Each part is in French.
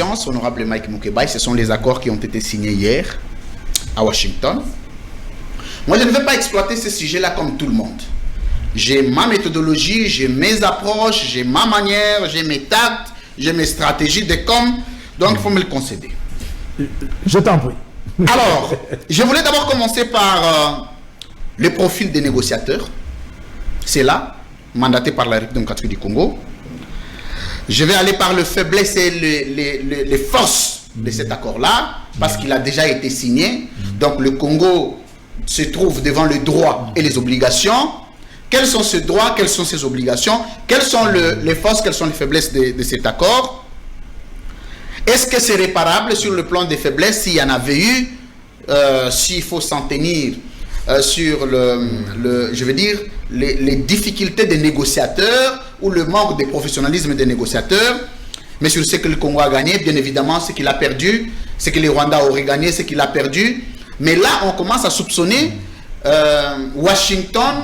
Honorable Mike Mukebai, ce sont les accords qui ont été signés hier à Washington. Moi, je ne vais pas exploiter ce sujet-là comme tout le monde. J'ai ma méthodologie, j'ai mes approches, j'ai ma manière, j'ai mes tactes, j'ai mes stratégies de com, donc il faut me le concéder. Je t'en prie. Alors, je voulais d'abord commencer par le profil des négociateurs. C'est là, mandaté par la République démocratique du Congo. Je vais aller par le faiblesse et les forces de cet accord-là, parce qu'il a déjà été signé. Donc le Congo se trouve devant le droit et les obligations. Quels sont ces droits, quelles sont ces obligations, quelles sont les forces, quelles sont les faiblesses de cet accord? Est-ce que c'est réparable sur le plan des faiblesses s'il y en avait eu, s'il faut s'en tenir sur je veux dire, les difficultés des négociateurs ou le manque de professionnalisme des négociateurs, mais sur ce que le Congo a gagné, bien évidemment, ce qu'il a perdu, ce que le Rwanda aurait gagné, ce qu'il a perdu. Mais là, on commence à soupçonner Washington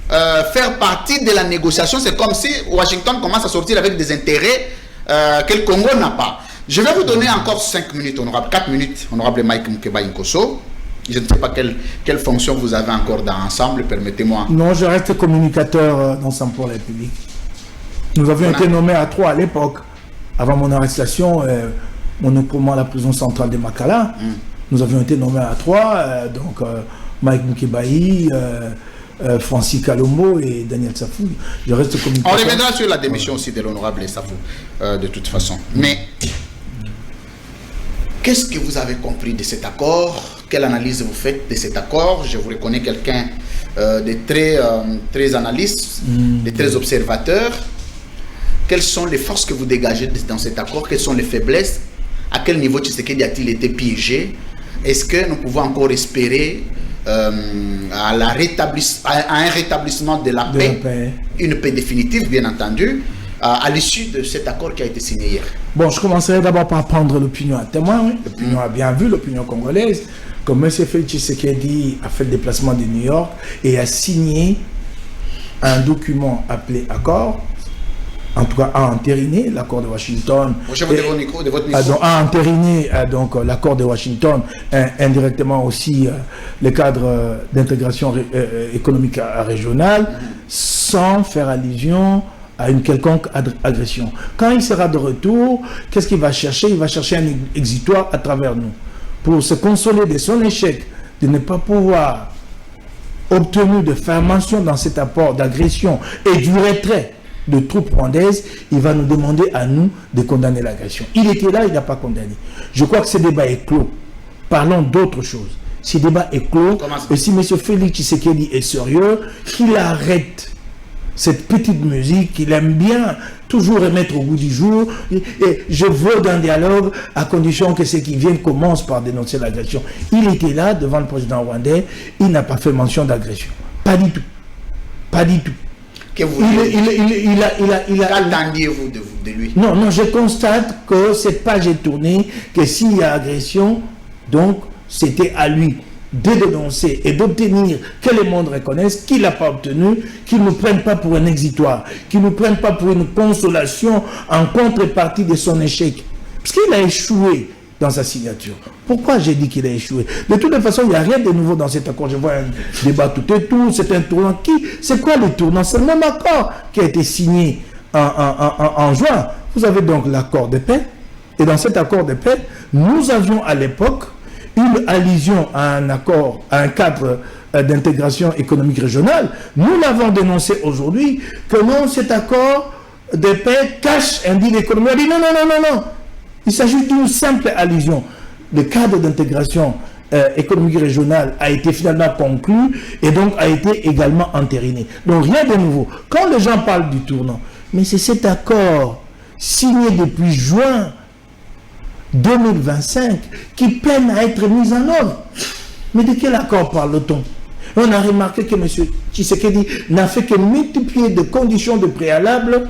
faire partie de la négociation. C'est comme si Washington commence à sortir avec des intérêts que le Congo n'a pas. Je vais vous donner encore 5 minutes, honorable, 4 minutes, honorable Mike Mukebai Nkosso. Je ne sais pas quelle fonction vous avez encore dans Ensemble, permettez-moi. Non, je reste communicateur d'Ensemble pour la République. Nous avions été nommés à 3 à l'époque, avant mon arrestation, mon occupement à la prison centrale de Makala. Nous avions été nommés à 3, donc Mike Mukebai, Francis Kalombo et Daniel Safou. Je reste communicateur. On reviendra sur la démission aussi de l'honorable Safou, de toute façon. Mais qu'est-ce que vous avez compris de cet accord? Quelle analyse vous faites de cet accord? Je vous reconnais quelqu'un de très analyste, de très observateur. Quelles sont les forces que vous dégagez dans cet accord? Quelles sont les faiblesses? À quel niveau Tshisekedi a-t-il été piégé? Est-ce que nous pouvons encore espérer à un rétablissement de la paix, une paix définitive, bien entendu, à l'issue de cet accord qui a été signé hier? Bon, je commencerai d'abord par prendre l'opinion à témoin. Oui. L'opinion a bien vu, l'opinion congolaise. Comme M. Félix Tshisekedi a fait le déplacement de New York et a signé un document appelé accord, en tout cas a entériné l'accord de Washington. A entériné donc l'accord de Washington, indirectement aussi le cadre d'intégration économique régionale, sans faire allusion à une quelconque agression. Quand il sera de retour, qu'est-ce qu'il va chercher? Il va chercher un exitoire à travers nous, pour se consoler de son échec, de ne pas pouvoir obtenir de faire mention dans cet apport d'agression et du retrait de troupes rwandaises. Il va nous demander à nous de condamner l'agression. Il était là, il n'a pas condamné. Je crois que ce débat est clos. Parlons d'autre chose. Ce débat est clos. Et si M. Félix Tshisekedi est sérieux, qu'il arrête cette petite musique qu'il aime bien toujours remettre au goût du jour. Et je veux d'un dialogue à condition que ceux qui viennent commencent par dénoncer l'agression. Il était là devant le président rwandais, il n'a pas fait mention d'agression. Pas du tout. Pas du tout. Qu'attendiez-vous de lui? Non, je constate que cette page est tournée, que s'il y a agression, donc c'était à lui de dénoncer et d'obtenir que le monde reconnaisse qu'il n'a pas obtenu, qu'il ne nous prenne pas pour un exitoire, qu'il ne nous prenne pas pour une consolation en contrepartie de son échec. Parce qu'il a échoué dans sa signature. Pourquoi j'ai dit qu'il a échoué? De toute façon, il n'y a rien de nouveau dans cet accord. Je vois un débat tout et tout, c'est un tournant. C'est quoi le tournant? C'est le même accord qui a été signé en juin. Vous avez donc l'accord de paix. Et dans cet accord de paix, nous avions à l'époque une allusion à un accord, à un cadre d'intégration économique régionale. Nous l'avons dénoncé aujourd'hui que non, cet accord de paix cache un deal économique. On a dit non. Il s'agit d'une simple allusion. Le cadre d'intégration économique régionale a été finalement conclu et donc a été également entériné. Donc rien de nouveau. Quand les gens parlent du tournant, mais c'est cet accord signé depuis juin 2025 qui peine à être mis en œuvre. Mais de quel accord parle-t-on? On a remarqué que M. Tshisekedi n'a fait que multiplier de conditions de préalable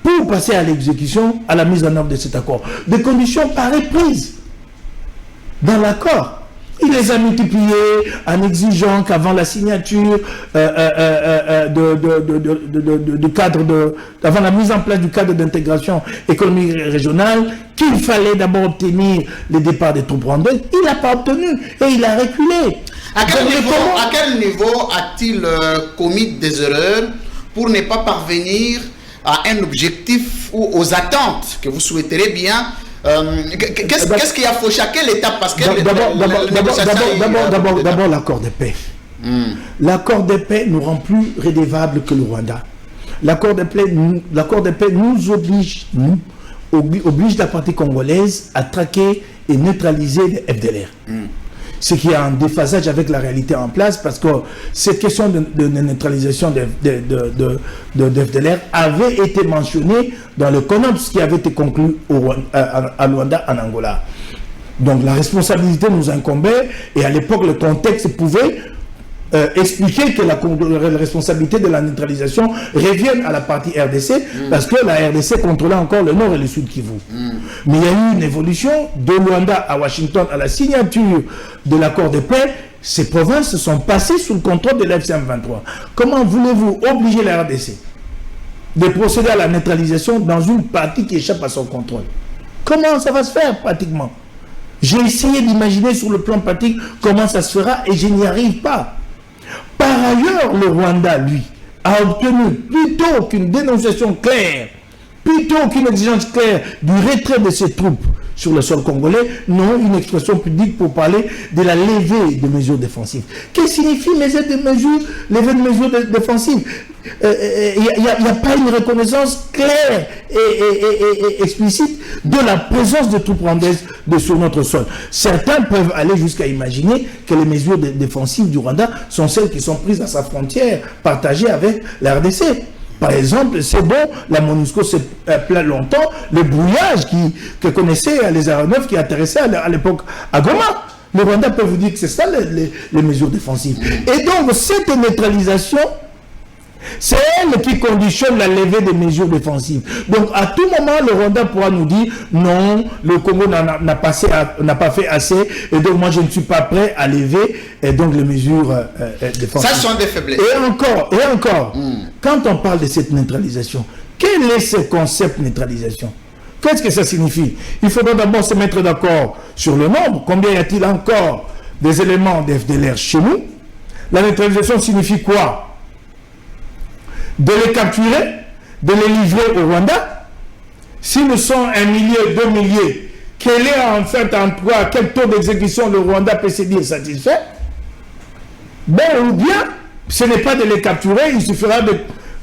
pour passer à l'exécution, à la mise en œuvre de cet accord. Des conditions paraissent prises dans l'accord. Il les a multipliés en exigeant qu'avant la signature du cadre avant la mise en place du cadre d'intégration économique régionale, qu'il fallait d'abord obtenir le départ des troupes rwandaises. Il n'a pas obtenu et il a reculé. À quel niveau a-t-il commis des erreurs pour ne pas parvenir à un objectif ou aux attentes que vous souhaiteriez bien? Qu'est-ce qui a fauché? À quelle étape? Parce que d'abord l'accord de paix. L'accord de paix nous rend plus redevables que le Rwanda. L'accord de paix nous oblige la partie congolaise à traquer et neutraliser les FDLR. Ce qui est en déphasage avec la réalité en place, parce que cette question de neutralisation de FDLR avait été mentionnée dans le CONOPS qui avait été conclu à Luanda, en Angola. Donc la responsabilité nous incombait, et à l'époque le contexte pouvait expliquer que la responsabilité de la neutralisation revienne à la partie RDC, parce que la RDC contrôlait encore le nord et le sud Kivu. Mais il y a eu une évolution de Luanda à Washington à la signature de l'accord de paix. Ces provinces se sont passées sous le contrôle de l'F-23. Comment voulez-vous obliger la RDC de procéder à la neutralisation dans une partie qui échappe à son contrôle? Comment ça va se faire pratiquement? J'ai essayé d'imaginer sur le plan pratique comment ça se fera et je n'y arrive pas. Par ailleurs, le Rwanda, lui, a obtenu plutôt qu'une dénonciation claire, plutôt qu'une exigence claire du retrait de ses troupes sur le sol congolais, non, une expression publique pour parler de la levée de mesures défensives. Qu'est-ce que signifie levée de mesures défensives? Il n'y a pas une reconnaissance claire et explicite de la présence de troupes rwandaises sur notre sol. Certains peuvent aller jusqu'à imaginer que les mesures défensives du Rwanda sont celles qui sont prises à sa frontière, partagée avec la RDC. Par exemple, c'est bon, la MONUSCO s'est plaint longtemps, le brouillage que connaissaient les aéronefs qui atterrissaient à l'époque à Goma. Le Rwanda peut vous dire que c'est ça les mesures défensives. Et donc, cette neutralisation, c'est elle qui conditionne la levée des mesures défensives. Donc, à tout moment, le Rwanda pourra nous dire non, le Congo n'a pas fait assez, et donc moi je ne suis pas prêt à lever donc les mesures défensives. Ça sont des faiblesses. Et encore, quand on parle de cette neutralisation, quel est ce concept neutralisation? Qu'est-ce que ça signifie? Il faudra d'abord se mettre d'accord sur le nombre. Combien y a-t-il encore des éléments d'FDLR chez nous? La neutralisation signifie quoi? De les capturer, de les livrer au Rwanda. Si nous sommes 1 millier, 2 milliers, quel est en fait quel taux d'exécution le Rwanda peut se dire satisfait? Bon, ou bien, ce n'est pas de les capturer, il suffira de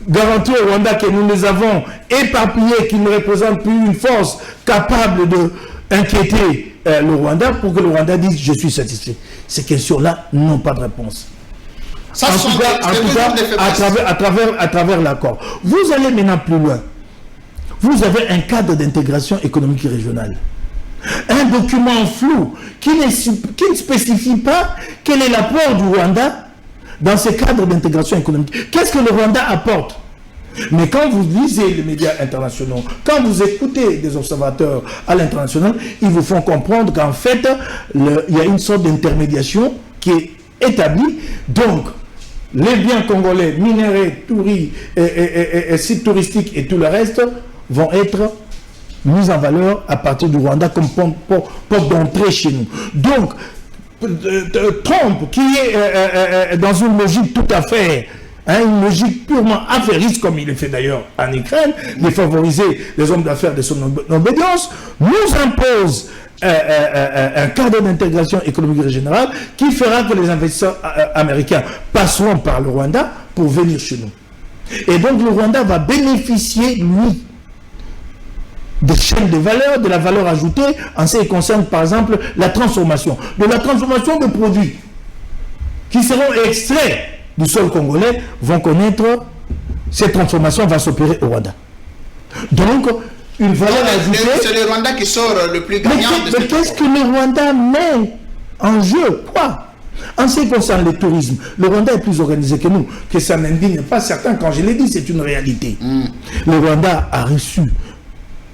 garantir au Rwanda que nous les avons éparpillés, qu'ils ne représentent plus une force capable d'inquiéter le Rwanda pour que le Rwanda dise je suis satisfait. Ces questions-là n'ont pas de réponse. Ça en tout cas, à travers l'accord. Vous allez maintenant plus loin. Vous avez un cadre d'intégration économique régionale. Un document flou qui ne spécifie pas quel est l'apport du Rwanda dans ce cadre d'intégration économique. Qu'est-ce que le Rwanda apporte? Mais quand vous lisez les médias internationaux, quand vous écoutez des observateurs à l'international, ils vous font comprendre qu'en fait, il y a une sorte d'intermédiation qui est établie. Donc, les biens congolais, minéraux, et sites touristiques et tout le reste vont être mis en valeur à partir du Rwanda comme porte d'entrée chez nous. Donc, Trump, qui est dans une logique tout à fait, une logique purement affairiste, comme il le fait d'ailleurs en Ukraine, de favoriser les hommes d'affaires de son obédience, nous impose un cadre d'intégration économique régionale qui fera que les investisseurs américains passeront par le Rwanda pour venir chez nous. Et donc le Rwanda va bénéficier, lui, des chaînes de valeur, de la valeur ajoutée en ce qui concerne par exemple la transformation. De la transformation de produits qui seront extraits du sol congolais vont connaître, cette transformation va s'opérer au Rwanda. Donc, une valeur ajoutée. C'est le Rwanda qui sort le plus gagnant de mais qu'est-ce que le Rwanda met en jeu? Quoi? En ce qui concerne le tourisme, le Rwanda est plus organisé que nous, que ça n'indigne pas certains. Quand je l'ai dit, c'est une réalité. Le Rwanda a reçu,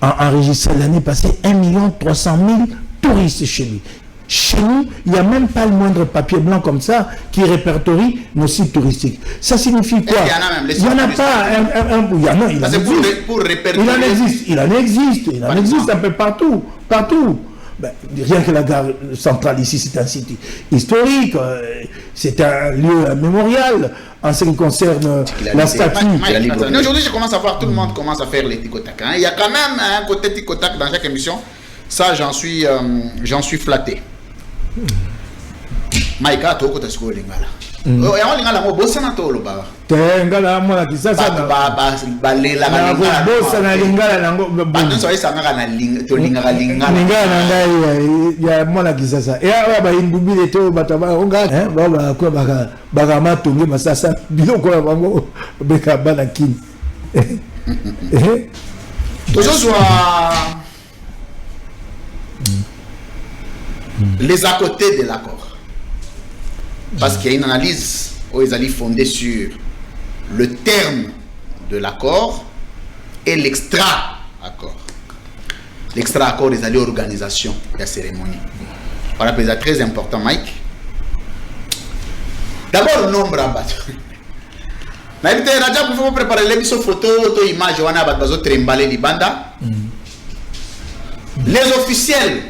enregistré l'année passée, 1 300 000 touristes chez lui. Chez nous, il n'y a même pas le moindre papier blanc comme ça qui répertorie nos sites touristiques. Ça signifie quoi? Il n'y en a pas. Il y en a, il en existe. Pour répertorier. Il en existe un peu partout. Partout. Ben, rien que la gare centrale ici, c'est un site historique, c'est un lieu mémorial en ce qui concerne la statue. Aujourd'hui, je commence à voir tout le monde commence à faire les tic-tac. Il y a quand même un côté tic-tac dans chaque émission. Ça, j'en suis flatté. Maïka, tu as ce que tu as. Tengala mwana kisasa na balela na bosa na lingala nango bando so isa ngana lingala ya mwana kisasa ya ba indubile to bataba onga baba ko baka matungi masasa biloko ya bango beka bana kin toujours les à côté de l'accord, parce qu'il y a une analyse où ils allaient fonder sur le terme de l'accord et l'extra-accord. L'extra-accord, ils allaient organisation de la cérémonie. Voilà, c'est très important, Mike. D'abord, le nombre à battre. Il faut préparer les photos, les images, les officiels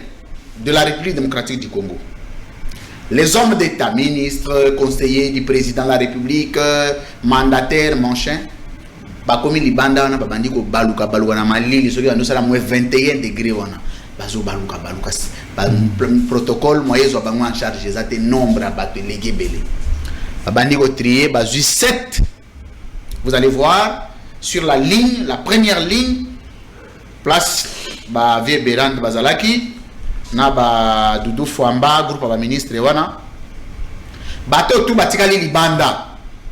de la République démocratique du Congo, les hommes d'État, ministres, conseillers du président de la République, mandataires, machin, comme les bandes, on a bandi ko baluka na malili, ceux qui ont ça moins 21 degrés wana, bazo baluka, protocole moyen zo bango en charge, ils ont nombre à battre les gebele, bandi ko trier, bazu 7. Vous allez voir sur la ligne, la première ligne, place ba Vie Berand Bazalaki. Na ba Doudou Fouamba groupe ba ministre wana bato tout batikali libanda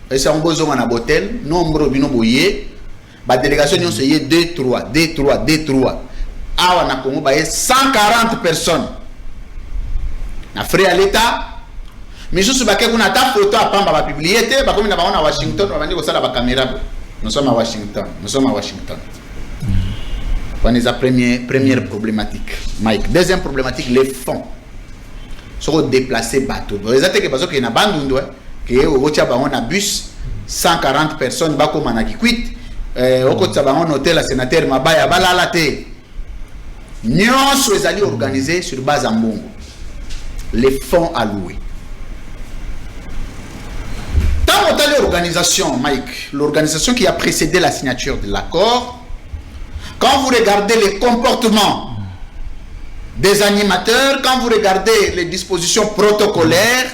esa mbozo na botel nombre bino boye ba délégation nyonso ye 2-3 awa na Congo ba 140 personnes na frais à l'état mais juste ba ke kuna ta photo a pamba ba publier te ba comme na ba na Washington ba bandi ko sala ba caméra nous sommes à Washington. On est la première problématique, Mike. Deuxième problématique, les fonds. Sont déplacés bateau. Vous savez que parce qu'il y a un bus, 140 personnes, bako manaki quit. Au côté de un hôtel, le sénateur Mabaya balalate. Nous sommes allés organiser sur base en bongo. Les fonds alloués. Dans l'organisation, Mike, l'organisation qui a précédé la signature de l'accord. Quand vous regardez les comportements des animateurs, quand vous regardez les dispositions protocolaires,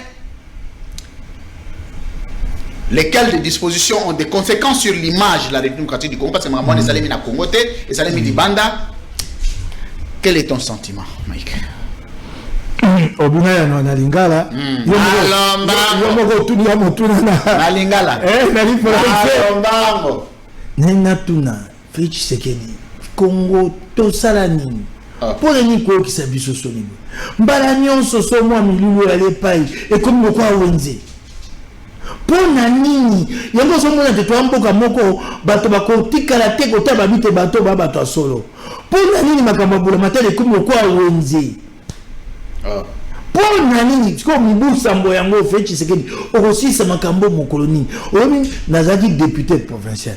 lesquelles des dispositions ont des conséquences sur l'image de la République démocratique du Congo, parce que moi, les Salémi na Congote, les Salémi di Banda, quel est ton sentiment, Mike? Obuna na lingala yomoko tuni ya motuna na lingala na lingala nena tuna Félix Tshisekedi Congo to salani pour les nico qui s'habillent sur niveau mbala nyonso so moi milulu ya lepai et comme le quoi wenze pona nini yango so mona te to mboka moko bato bakotika la te kota babite bato ba bato solo pona nini makambo bula matele comme le quoi wenze pona nini comme busa mbo yango Félix Tshisekedi aussi ça makambo mokolo nini omi nazaki député provincial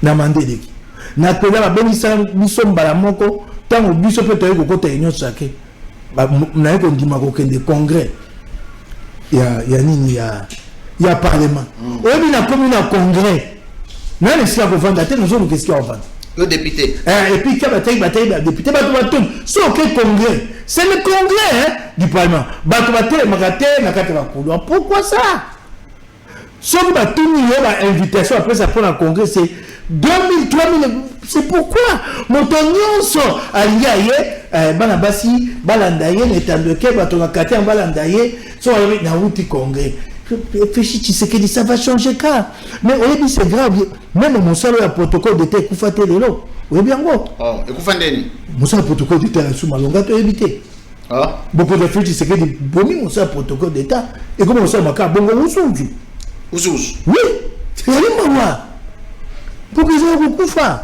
na mandeleki na pela ba benisa biso mbala moko tango biso pe toye kokota union sake na yeko ndima ko kende congrès ya nini ya parlement obi na commune na congrès na ne sika ko vanda te nous on qu'est-ce qu'il va vendre le député et puis ka bataille député ba tout so que congrès c'est le congrès du parlement ba to bataille magate na kata ba couloir pourquoi ça sauf ba tout niveau ba invitation après ça pour un congrès c'est 2000, 3000, c'est pourquoi Montagnoso aliaye banabasi balandaye netandeke batokakate en balandaye so na wuti congrès Félix Tshisekedi ça va changer car mais on dit c'est grave même mon salaire à protocole d'état kufate lelo oui bien go ekufandeni mon salaire protocole d'état la sous malonga to éviter beaucoup de Félix Tshisekedi bomi mon salaire protocole d'état et comment ça maka bongo usunju oui c'est moi pour qu'ils aient beaucoup faim.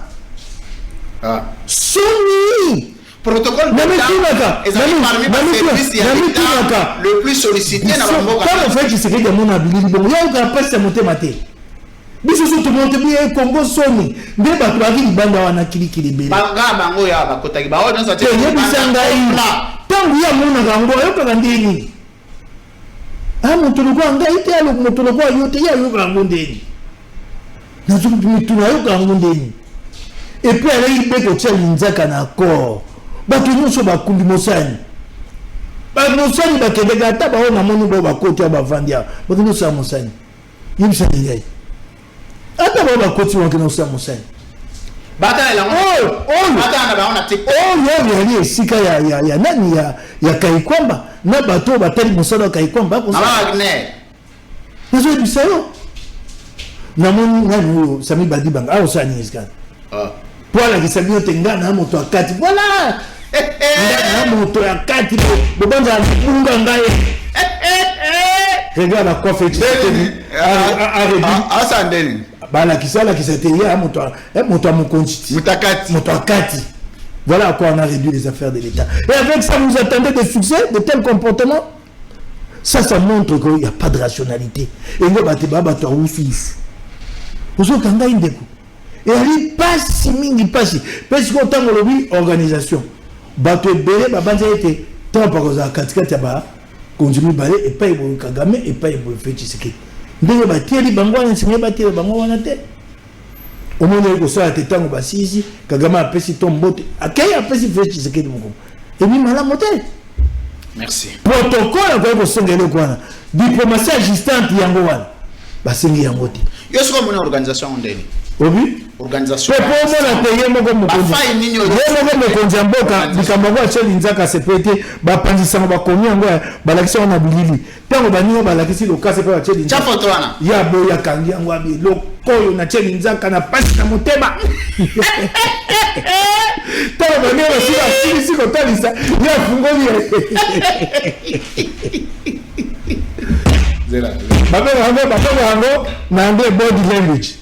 Soni. protocole d'État le plus sollicité dans le monde. Quand on fait du secret de mon habilité, bon, il y a un peu de monter maté. Biso so to monte bien Congo soni. Nde ba to aki banda wana kili bele. Banga bango ya bakotaki ba ona sa te. Ye bisanga ina. Tangu ya mona gango yo ka ndeni. Ah mutulu kwa ngai te alo mutulu kwa yote ya yo ka ndeni. Na zo mutulu yo ka ndeni. Et puis elle est ko tsheli nzaka na ko. Ba to nyoso ba kumbi mosani. Ba mosani ba kedega ta ba ona moni bo ba koti ba vandia. Ba to sa mosani. Yimsa ngai. Ata ba ba koti wa kino sa mosani. Bata la bata na ba ona tik. Yo sika ya nani ya Kaikwamba na bato batali mosala Kaikwamba ko. Ama Wagner. Nazo bisayo. Na moni nani Sami Badibanga au sani iskan. Voilà qui s'habille au tenga na moto akati. Voilà. Na moto akati bo banda munga ngai. Regarde la coiffe ça ndeni. Bala kisala kisate ya moto amukonchiti. Moto akati. Voilà à quoi on a réduit les affaires de l'État. Et avec ça, vous attendez des succès, de tels comportements? Ça montre qu'il n'y a pas de rationalité. Et nous, bateau ou fils. Vous avez quand même et elle passe si mingi passe parce qu'on t'a lobby organisation bateau belé babanza été tant par aux katikati ya ba continue balé et pas ibo Kagame et pas ibo Tshisekedi ndenge batieli bango wana sinye batieli bango wana te au moins ko ça tetango basisi Kagame a pesi tombote akaya pesi Tshisekedi moko et mi mala motel. Merci. Protocole ko ko sengele kwana diplomatie agistante yango wana basengi yango te yo siko mona organisation ndeni. Oui. Organisation. Pour moi, la payer mon comme mboka bikambo ya cheli nzaka sepete ba panzisa ba komi ngo ba lakisi on abilili tango banyo ba lakisi lo kase pa cheli nzaka foto wana ya bo ya kangi ngo abi lo koyo na cheli nzaka na pasi na motema tango banyo ba sisi ko talisa ya fungoli zela baba ngo na ande body language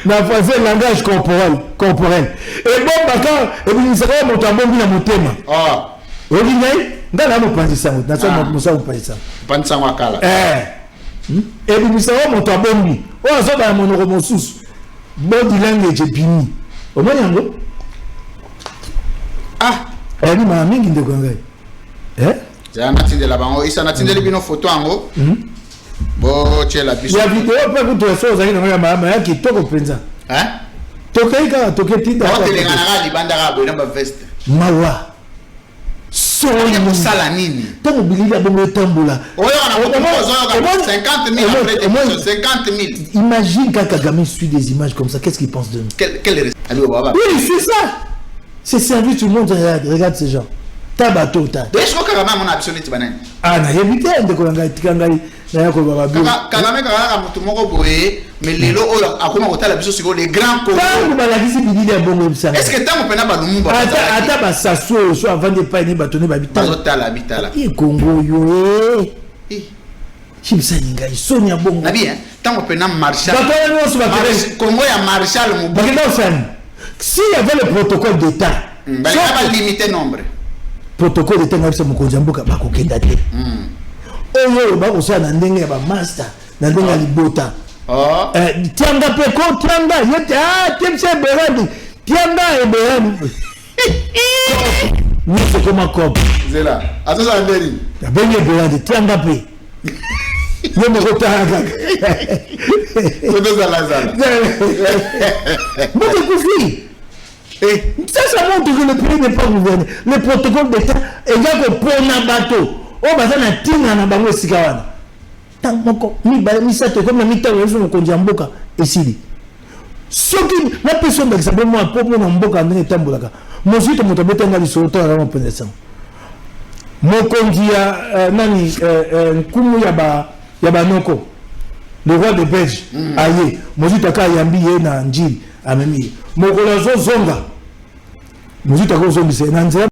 na français langage corporel et bon bakar et vous savez mon tambour na motema oui ngai ngala mo panzisa mo na sama mo sa panzisa panzisa wakala et vous savez mon tambour o zo ba mon romosus body language bini o moni yango ni ma mingi ndeko ngai jana tindela bango isa na tindeli bino photo ango bon tu es la biche. La vidéo pas que tu as fait aux amis dans ma maman qui toko penza. Tokeika toketinda. On te les ngana li bandara bo na ba veste. Mawa. So ni sala nini. Tango bilila bongo tambola. Oyo na 50 000 après 50 000. Imagine quand Kagame suit des images comme ça, qu'est-ce qu'il pense de nous? Quel oui, c'est ça. C'est servi tout le monde regarde ces gens. Tabato ta. Est-ce que Kagame mon absolument banane? Ah na yebite ndeko ngai tikangari na yako baba bi. Kagame kaka mutu moko boye mais lelo oyo akoma kotala biso siko les grands Congo. Tango balakisi bidili ya bongo bisanga. Est-ce que tango pena ba lumumba? Ata ba saso so avant de pas ni batone ba bitala. Bazotala bitala. I Congo yo. Chibisa ngai sonia bongo. Na bien, tango pena Marshal. Batone no so ba Congo ya Marshal Mobutu. Bakenda sana. Si y avait le protocole d'état. Ba va limiter nombre. Protocole d'état ngabisa mokonzi mboka bakokenda te. Oyo ba osana ndenge ya ba master na ndenge ya libota. Tianga peko tianga yote temse berandi tianga e berandi. Ni c'est comme cop. Zela. Atoza ndeli. Ya benye berandi tianga pe. Yo me rotanga. Todo zala. Moi je confie. Et ça montre que le pays n'est pas gouverné. Le protocole d'État est là que pour un bateau. Oh, bah ça n'a tina na bango sikawana. Tant moko mi ba mi sa te comme na mi ta wezo no konja mboka esili. Soki na personne d'exemple moi pour mon mboka ndene tambolaka. Mo sito moto betanga li solo ta na pendesa. Mo konjia nani nkumu ya ba noko. Le roi de Belge aye mo sito ka yambi ye na njiri amemi. Mokolo zonga. Mo sito ko zongi se na nzela